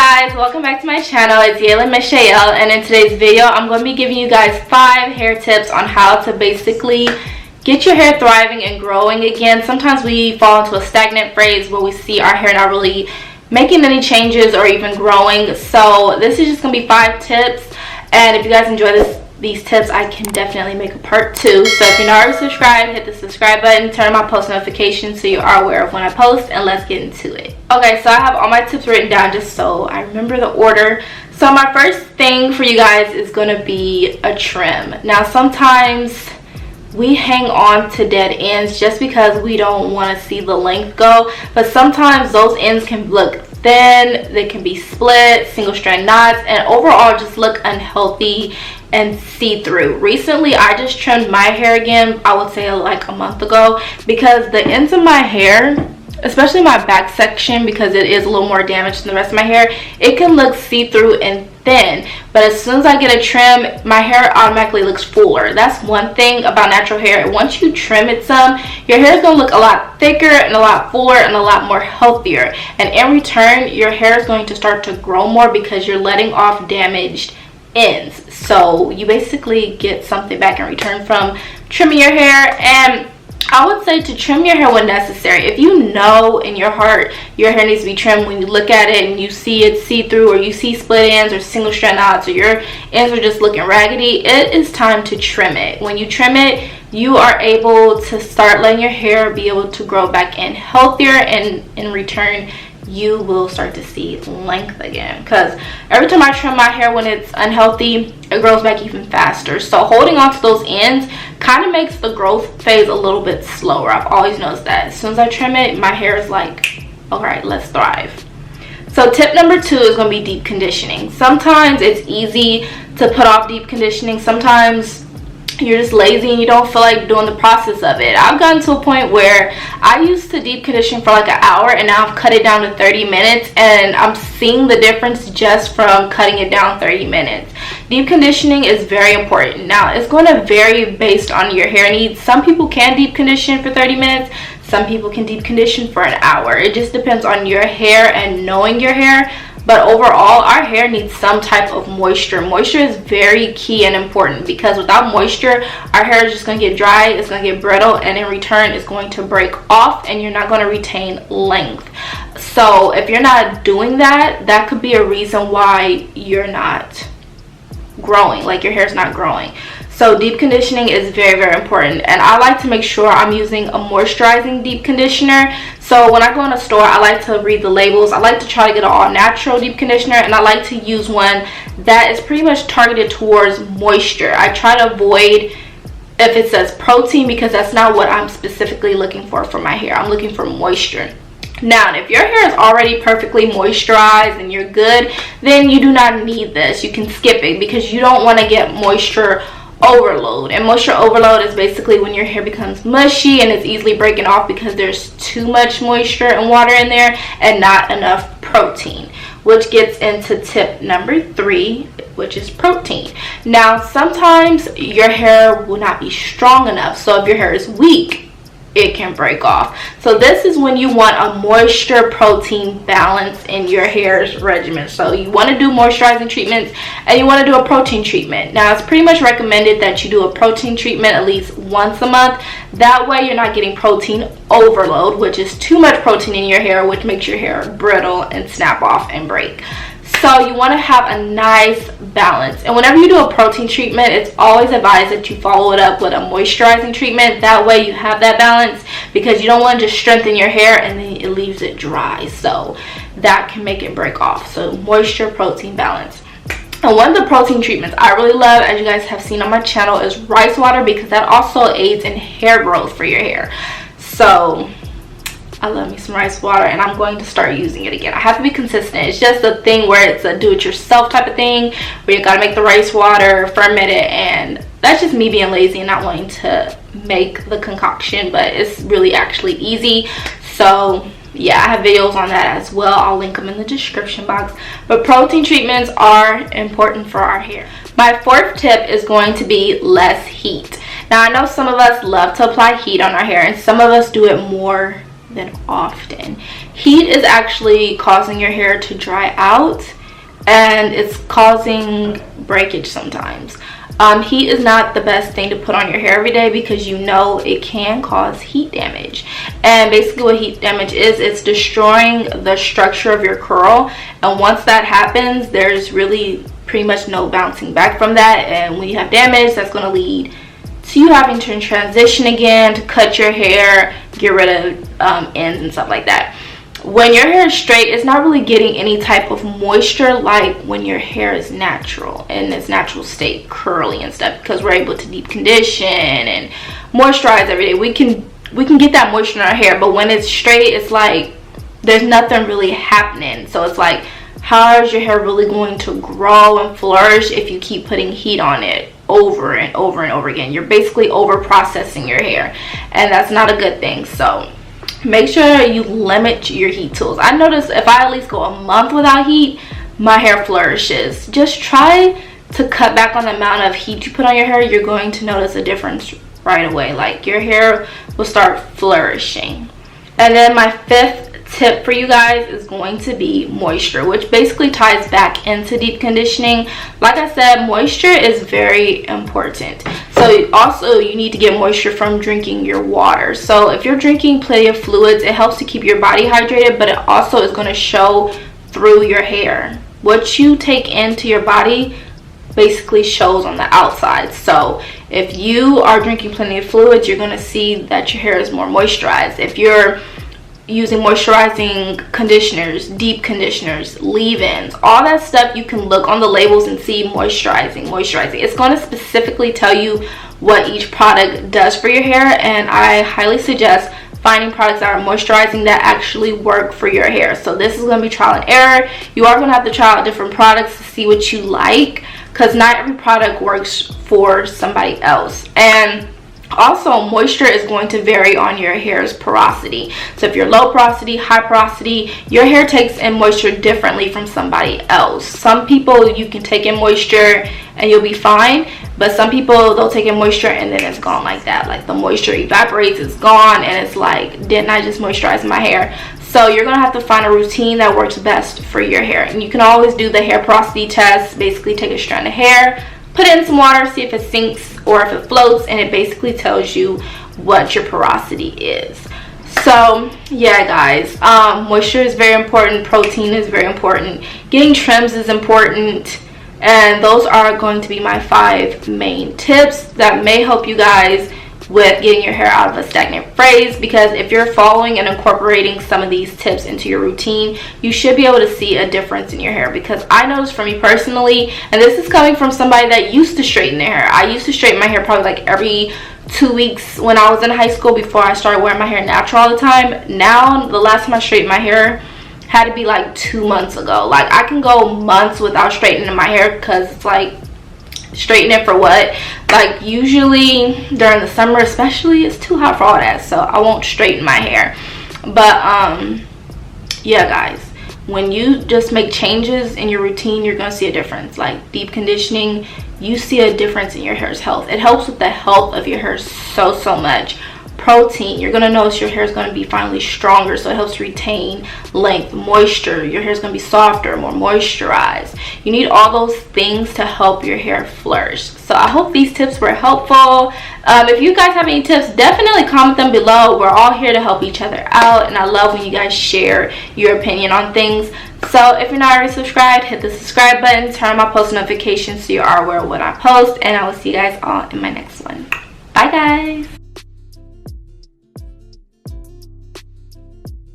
guys, welcome back to my channel. It's Yalon and in today's video I'm going to be giving you guys 5 hair tips on how to basically get your hair thriving and growing again. Sometimes we fall into a stagnant phase where we see our hair not really making any changes or even growing. So this is just going to be 5 tips, and if you guys enjoy these tips, I can definitely make a part 2. So if you're not already subscribed, hit the subscribe button, turn on my post notifications so you are aware of when I post, and let's get into it. Okay, so I have all my tips written down just so I remember the order. So my first thing for you guys is going to be a trim. Now sometimes we hang on to dead ends just because we don't want to see the length go, but sometimes those ends can look thin, they can be split, single strand knots, and overall just look unhealthy and see-through. Recently I just trimmed my hair again, I would say like a month ago, because the ends of my hair, especially my back section, because it is a little more damaged than the rest of my hair, it can look see-through and thin, but as soon as I get a trim, my hair automatically looks fuller. That's one thing about natural hair. Once you trim it some, your hair is going to look a lot thicker and a lot fuller and a lot more healthier, and in return your hair is going to start to grow more because you're letting off damaged ends. So you basically get something back in return from trimming your hair. And I would say to trim your hair when necessary. If you know in your heart your hair needs to be trimmed, when you look at it and you see it see-through, or you see split ends or single strand knots, or your ends are just looking raggedy, it is time to trim it. When you trim it, you are able to start letting your hair be able to grow back in healthier, and in return you will start to see length again, because every time I trim my hair when it's unhealthy, it grows back even faster. So holding on to those ends kind of makes the growth phase a little bit slower. I've always noticed that as soon as I trim it, my hair is like, all right, let's thrive. So tip number 2 is going to be deep conditioning. Sometimes it's easy to put off deep conditioning. Sometimes you're just lazy and you don't feel like doing the process of it. I've gotten to a point where I used to deep condition for like an hour, and now I've cut it down to 30 minutes, and I'm seeing the difference just from cutting it down 30 minutes. Deep conditioning is very important. Now it's going to vary based on your hair needs. Some people can deep condition for 30 minutes, some people can deep condition for an hour. It just depends on your hair and knowing your hair. But overall, our hair needs some type of moisture. Moisture is very key and important, because without moisture, our hair is just going to get dry, it's going to get brittle, and in return, it's going to break off, and you're not going to retain length. So if you're not doing that, that could be a reason why you're not growing, like your hair's not growing. So deep conditioning is very, very important, and I like to make sure I'm using a moisturizing deep conditioner. So when I go in a store, I like to read the labels. I like to try to get an all natural deep conditioner, and I like to use one that is pretty much targeted towards moisture. I try to avoid if it says protein, because that's not what I'm specifically looking for my hair. I'm looking for moisture. Now, if your hair is already perfectly moisturized and you're good, then you do not need this. You can skip it, because you don't want to get moisture overload. And moisture overload is basically when your hair becomes mushy and it's easily breaking off because there's too much moisture and water in there and not enough protein, which gets into tip number 3, which is protein. Now sometimes your hair will not be strong enough, so if your hair is weak, it can break off. So this is when you want a moisture protein balance in your hair's regimen. So you want to do moisturizing treatments and you want to do a protein treatment. Now it's pretty much recommended that you do a protein treatment at least once a month. That way you're not getting protein overload, which is too much protein in your hair, which makes your hair brittle and snap off and break. So you want to have a nice balance, and whenever you do a protein treatment, it's always advised that you follow it up with a moisturizing treatment. That way you have that balance, because you don't want to just strengthen your hair and then it leaves it dry, so that can make it break off. So moisture protein balance. And one of the protein treatments I really love, as you guys have seen on my channel, is rice water, because that also aids in hair growth for your hair. So I love me some rice water, and I'm going to start using it again. I have to be consistent. It's just a thing where it's a do-it-yourself type of thing, where you gotta make the rice water, ferment it, and that's just me being lazy and not wanting to make the concoction, but it's really actually easy. So yeah, I have videos on that as well. I'll link them in the description box. But protein treatments are important for our hair. My 4th tip is going to be less heat. Now I know some of us love to apply heat on our hair, and some of us do it more than often. Heat is actually causing your hair to dry out, and it's causing breakage sometimes. Heat is not the best thing to put on your hair every day because you know it can cause heat damage. And basically what heat damage is, it's destroying the structure of your curl, and once that happens, there's really pretty much no bouncing back from that. And when you have damage, that's going to lead to you having to transition again, to cut your hair, get rid of ends and stuff like that. When your hair is straight, it's not really getting any type of moisture like when your hair is natural, in its natural state, curly and stuff, because we're able to deep condition and moisturize every day. We can get that moisture in our hair, but when it's straight, it's like there's nothing really happening. So it's like, how is your hair really going to grow and flourish if you keep putting heat on it over and over and over again? You're basically over processing your hair, and that's not a good thing. So make sure you limit your heat tools. I notice if I at least go a month without heat, my hair flourishes. Just try to cut back on the amount of heat you put on your hair. You're going to notice a difference right away. Like, your hair will start flourishing. And then my fifth tip for you guys is going to be moisture, which basically ties back into deep conditioning. Like I said, moisture is very important. So also you need to get moisture from drinking your water. So if you're drinking plenty of fluids, it helps to keep your body hydrated, but it also is going to show through your hair. What you take into your body basically shows on the outside. So if you are drinking plenty of fluids, you're going to see that your hair is more moisturized. If you're using moisturizing conditioners, deep conditioners, leave-ins, all that stuff, you can look on the labels and see moisturizing. It's going to specifically tell you what each product does for your hair, and I highly suggest finding products that are moisturizing that actually work for your hair. So this is going to be trial and error. You are going to have to try out different products to see what you like, because not every product works for somebody else. And also, moisture is going to vary on your hair's porosity. So if you're low porosity, high porosity, your hair takes in moisture differently from somebody else. Some people, you can take in moisture and you'll be fine, but some people, they'll take in moisture and then it's gone like that. Like, the moisture evaporates, it's gone, and it's like, didn't I just moisturize my hair? So you're going to have to find a routine that works best for your hair. And you can always do the hair porosity test. Basically take a strand of hair, put it in some water, see if it sinks or if it floats, and it basically tells you what your porosity is. So yeah guys, moisture is very important, protein is very important, getting trims is important, and those are going to be my 5 main tips that may help you guys with getting your hair out of a stagnant phase. Because if you're following and incorporating some of these tips into your routine, you should be able to see a difference in your hair. Because I noticed for me personally, and this is coming from somebody that used to straighten their hair. I used to straighten my hair probably like every 2 weeks when I was in high school, before I started wearing my hair natural all the time. Now, the last time I straightened my hair had to be like 2 months ago. Like, I can go months without straightening my hair, because it's like, straighten it for what? Like, usually during the summer especially, it's too hot for all that, so I won't straighten my hair. But yeah guys, when you just make changes in your routine, you're gonna see a difference. Like, deep conditioning, you see a difference in your hair's health. It helps with the health of your hair so much. Protein, you're going to notice your hair is going to be finally stronger, so it helps retain length. Moisture, your hair is going to be softer, more moisturized. You need all those things to help your hair flourish. So I hope these tips were helpful. If you guys have any tips, definitely comment them below. We're all here to help each other out, and I love when you guys share your opinion on things. So if you're not already subscribed, hit the subscribe button, turn on my post notifications so you are aware of when I post, and I will see you guys all in my next one. Bye guys.